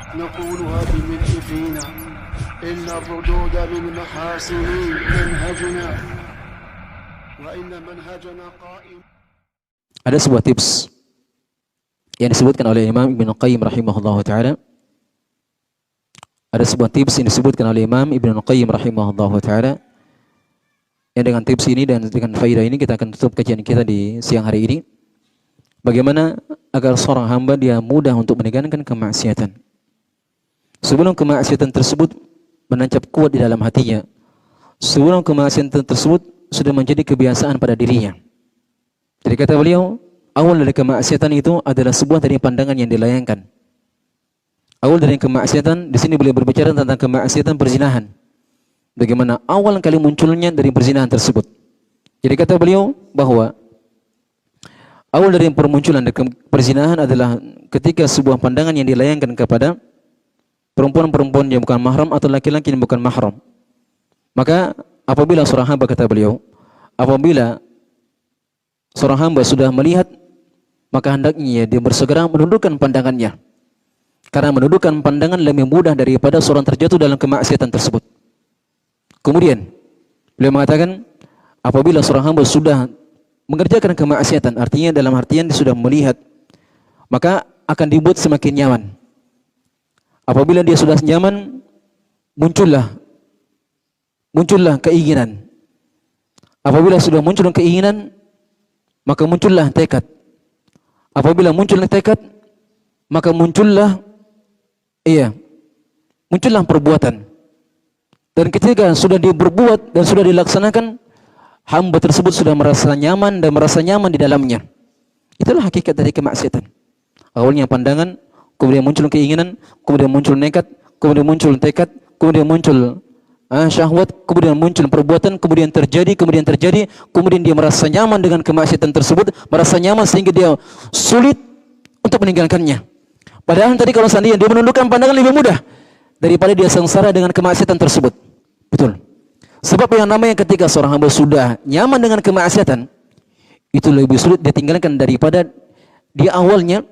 نقولها بملء فينا إن الردود من محاسن منهجنا وإن منهجنا قائم. Ada sebuah tips yang disebutkan oleh Imam Ibnu Qayyim rahimahullahu taala. Ada sebuah tips yang disebutkan oleh Imam Ibnu Qayyim rahimahullahu taala. Yang dengan tips ini dan dengan faedah ini kita akan tutup kajian kita di siang hari ini. Bagaimana agar seorang hamba dia mudah untuk meninggalkan kemaksiatan. Sebelum kemaksiatan tersebut menancap kuat di dalam hatinya, sebelum kemaksiatan tersebut sudah menjadi kebiasaan pada dirinya. Jadi kata beliau, awal dari kemaksiatan itu adalah sebuah dari pandangan yang dilayangkan. Awal dari kemaksiatan, di sini beliau berbicara tentang kemaksiatan perzinahan. Bagaimana awal kali munculnya dari perzinahan tersebut. Jadi kata beliau bahwa awal dari permunculan dari perzinahan adalah ketika sebuah pandangan yang dilayangkan kepada perempuan-perempuan yang bukan mahram atau laki-laki yang bukan mahram. Maka apabila seorang hamba, kata beliau, apabila seorang hamba sudah melihat, maka hendaknya dia bersegera menundukkan pandangannya. Karena menundukkan pandangan lebih mudah daripada seorang terjatuh dalam kemaksiatan tersebut. Kemudian beliau mengatakan, apabila seorang hamba sudah mengerjakan kemaksiatan, artinya dalam artian dia sudah melihat, maka akan dibuat semakin nyaman. Apabila dia sudah nyaman, muncullah keinginan. Apabila sudah muncul keinginan, maka muncullah tekad. Apabila muncul tekad, maka muncullah perbuatan. Dan ketika sudah diberbuat dan sudah dilaksanakan, hamba tersebut sudah merasa nyaman dan merasa nyaman di dalamnya. Itulah hakikat dari kemaksiatan. Awalnya pandangan, kemudian muncul keinginan, kemudian muncul nekat, kemudian muncul tekad, kemudian muncul syahwat, kemudian muncul perbuatan, kemudian terjadi, kemudian dia merasa nyaman dengan kemaksiatan tersebut, merasa nyaman sehingga dia sulit untuk meninggalkannya. Padahal tadi kalau seandainya dia menundukkan pandangan lebih mudah daripada dia sengsara dengan kemaksiatan tersebut. Betul. Sebab yang namanya ketika seorang hamba sudah nyaman dengan kemaksiatan, itu lebih sulit dia tinggalkan daripada dia awalnya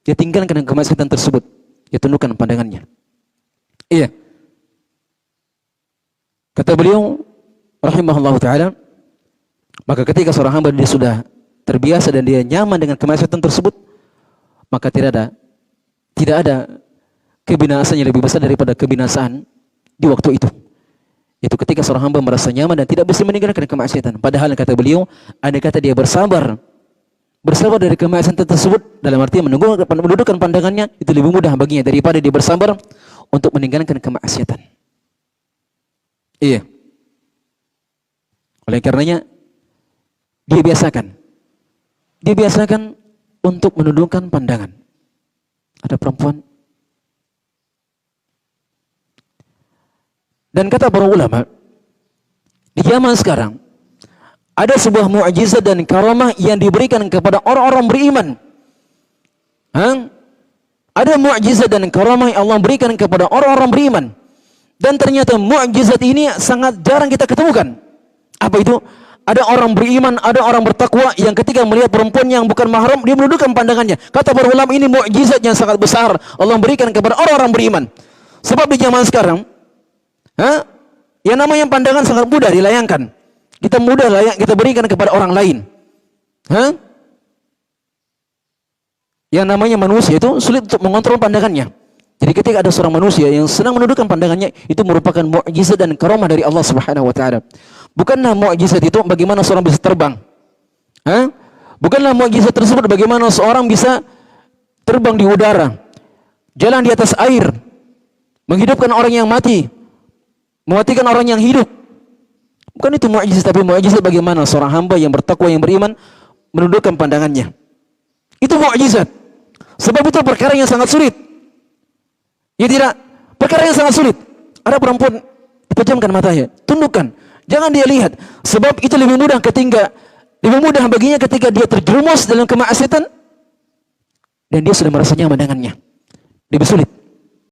dia tinggalkan kemaksiatan tersebut. Dia tundukkan pandangannya. Iya. Kata beliau rahimahullah ta'ala, maka ketika seorang hamba dia sudah terbiasa dan dia nyaman dengan kemaksiatan tersebut, maka tidak ada kebinasaan yang lebih besar daripada kebinasaan di waktu itu. Itu ketika seorang hamba merasa nyaman dan tidak bisa meninggalkan kemaksiatan. Padahal kata beliau, andai kata dia bersabar dari kemaksiatan tersebut, dalam arti menundukkan pandangannya, itu lebih mudah baginya daripada dia bersabar untuk meninggalkan kemaksiatan. Iya. Oleh karenanya dia biasakan untuk menundukkan pandangan. Ada perempuan. Dan kata para ulama, di zaman sekarang ada sebuah mukjizat dan karamah yang diberikan kepada orang-orang beriman. Ada mukjizat dan karamah yang Allah berikan kepada orang-orang beriman. Dan ternyata mukjizat ini sangat jarang kita ketemukan. Apa itu? Ada orang beriman, ada orang bertakwa yang ketika melihat perempuan yang bukan mahram, dia menundukkan pandangannya. Kata para ulama, ini mukjizat yang sangat besar Allah berikan kepada orang-orang beriman. Sebab di zaman sekarang, yang namanya pandangan sangat mudah dilayangkan. Kita kita berikan kepada orang lain. Yang namanya manusia itu sulit untuk mengontrol pandangannya. Jadi ketika ada seorang manusia yang senang menundukkan pandangannya, itu merupakan mukjizat dan karamah dari Allah Subhanahu wa taala. Bukanlah mukjizat itu bagaimana seorang bisa terbang. Bukanlah mukjizat tersebut bagaimana seorang bisa terbang di udara, jalan di atas air, menghidupkan orang yang mati, mematikan orang yang hidup. Bukan itu mukjizat, tapi mukjizat bagaimana seorang hamba yang bertakwa, yang beriman, menundukkan pandangannya. Itu mukjizat. Sebab itu perkara yang sangat sulit. Ya tidak, perkara yang sangat sulit. Ada perempuan, pejamkan matanya, tundukkan, jangan dia lihat. Sebab itu lebih mudah baginya ketika dia terjerumus dalam kemaksiatan dan dia sudah merasa nyaman dengannya. Lebih sulit.